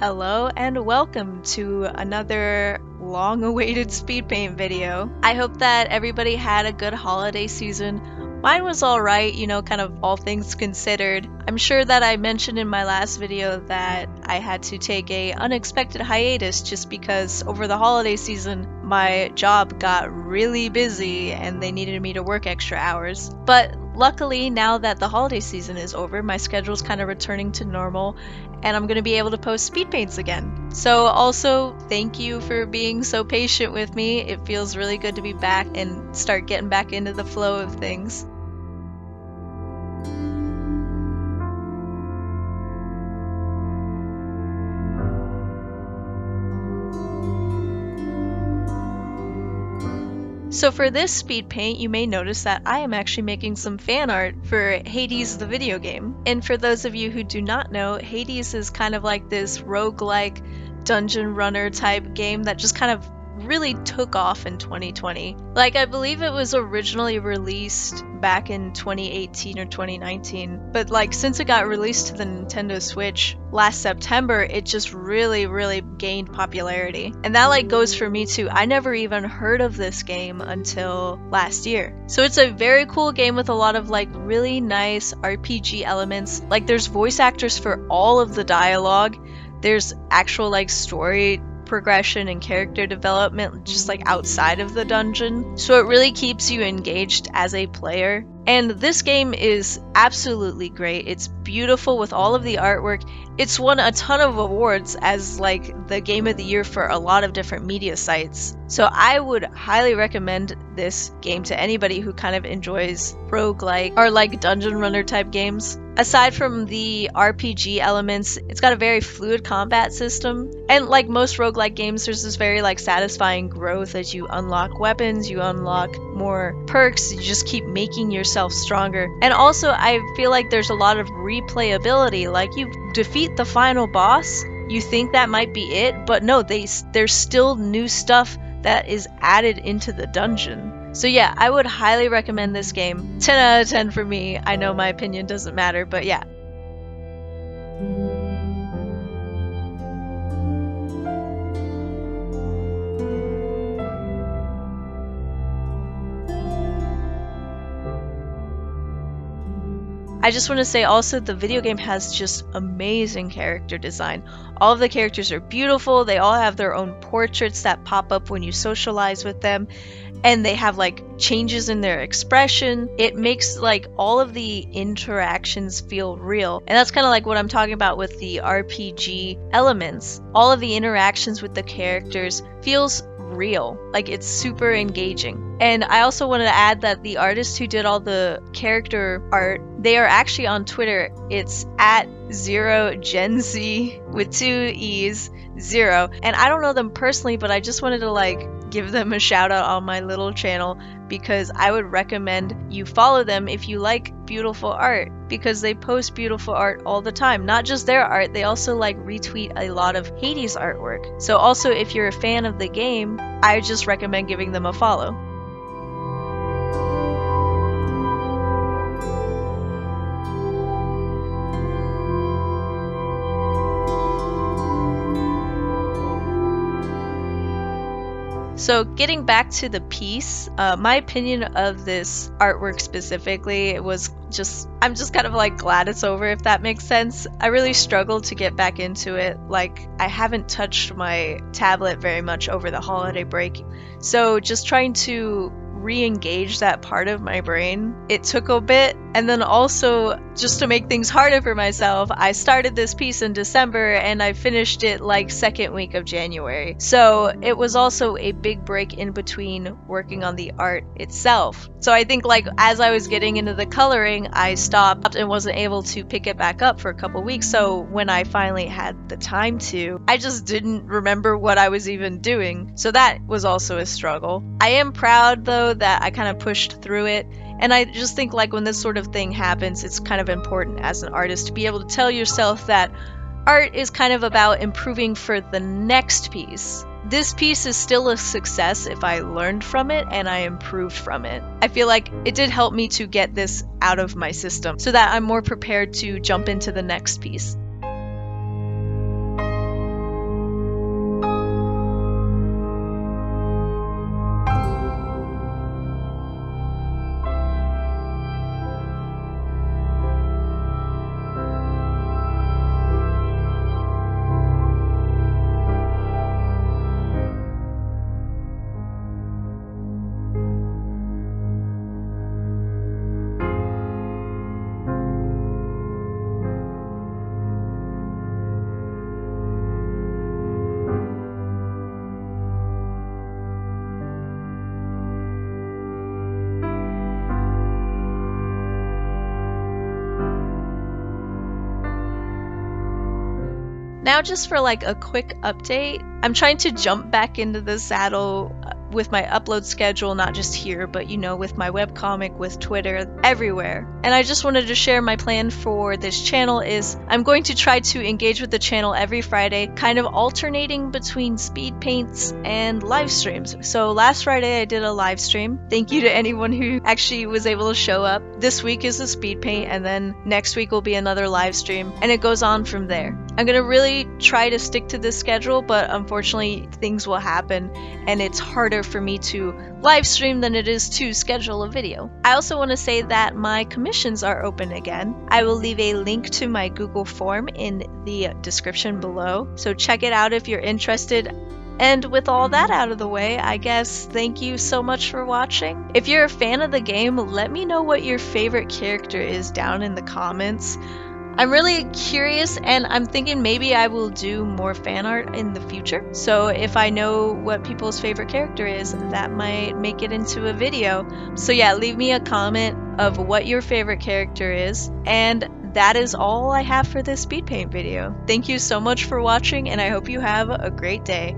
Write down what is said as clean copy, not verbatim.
Hello and welcome to another long-awaited SpeedPaint video. I hope that everybody had a good holiday season. Mine was alright, kind of all things considered. I'm sure that I mentioned in my last video that I had to take a unexpected hiatus just because over the holiday season my job got really busy and they needed me to work extra hours. But luckily, now that the holiday season is over, my schedule's kind of returning to normal and I'm going to be able to post speed paints again. So also, thank you for being so patient with me. It feels really good to be back and start getting back into the flow of things. So for this speed paint, you may notice that I am actually making some fan art for Hades the video game. And for those of you who do not know, Hades is kind of like this roguelike dungeon runner type game that just kind of really took off in 2020. Like, I believe it was originally released back in 2018 or 2019, but since it got released to the Nintendo Switch last September, it just really gained popularity. And that goes for me too. I never even heard of this game until last year. So it's a very cool game with a lot of really nice RPG elements. There's voice actors for all of the dialogue. There's actual story progression and character development just outside of the dungeon, so it really keeps you engaged as a player. And this game is absolutely great. It's beautiful with all of the artwork. It's won a ton of awards as the game of the year for a lot of different media sites. So I would highly recommend this game to anybody who kind of enjoys roguelike or dungeon runner type games. Aside from the RPG elements, it's got a very fluid combat system. And like most roguelike games, there's this very satisfying growth as you unlock weapons, you unlock more perks, you just keep making yourself stronger. And also, I feel like there's a lot of replayability. You defeat the final boss, you think that might be it, but no, there's still new stuff that is added into the dungeon. So yeah, I would highly recommend this game. 10 out of 10 for me. I know my opinion doesn't matter, but yeah. I just want to say also the video game has just amazing character design. All of the characters are beautiful. They all have their own portraits that pop up when you socialize with them. And they have changes in their expression. It makes all of the interactions feel real. And that's kind of what I'm talking about with the RPG elements. All of the interactions with the characters feels real. It's super engaging. And I also wanted to add that the artist who did all the character art, they are actually on Twitter. It's at 0GenZ with 2 E's, 0. And I don't know them personally, but I just wanted to give them a shout out on my little channel because I would recommend you follow them if you like beautiful art, because they post beautiful art all the time. Not just their art, they also retweet a lot of Hades artwork. So also, if you're a fan of the game, I just recommend giving them a follow. So getting back to the piece, my opinion of this artwork specifically, I'm just kind of glad it's over, if that makes sense. I really struggled to get back into it. I haven't touched my tablet very much over the holiday break. So just trying to re-engage that part of my brain, it took a bit. And then also, just to make things harder for myself, I started this piece in December and I finished it second week of January. So it was also a big break in between working on the art itself. So I think as I was getting into the coloring, I stopped and wasn't able to pick it back up for a couple weeks. So when I finally had the time to, I just didn't remember what I was even doing. So that was also a struggle. I am proud though that I kind of pushed through it. And I just think when this sort of thing happens, it's kind of important as an artist to be able to tell yourself that art is kind of about improving for the next piece. This piece is still a success if I learned from it and I improved from it. I feel like it did help me to get this out of my system so that I'm more prepared to jump into the next piece. Now just for like a quick update, I'm trying to jump back into the saddle with my upload schedule, not just here, but you know, with my webcomic, with Twitter, everywhere. And I just wanted to share my plan for this channel is I'm going to try to engage with the channel every Friday, kind of alternating between speed paints and live streams. So last Friday I did a live stream. Thank you to anyone who actually was able to show up. This week is a speed paint, and then next week will be another live stream, and it goes on from there. I'm gonna really try to stick to this schedule, but unfortunately things will happen and it's harder for me to live stream than it is to schedule a video. I also want to say that my commissions are open again. I will leave a link to my Google form in the description below, so check it out if you're interested. And with all that out of the way, I guess thank you so much for watching. If you're a fan of the game, let me know what your favorite character is down in the comments. I'm really curious, and I'm thinking maybe I will do more fan art in the future. So if I know what people's favorite character is, that might make it into a video. So yeah, leave me a comment of what your favorite character is. And that is all I have for this speed paint video. Thank you so much for watching, and I hope you have a great day.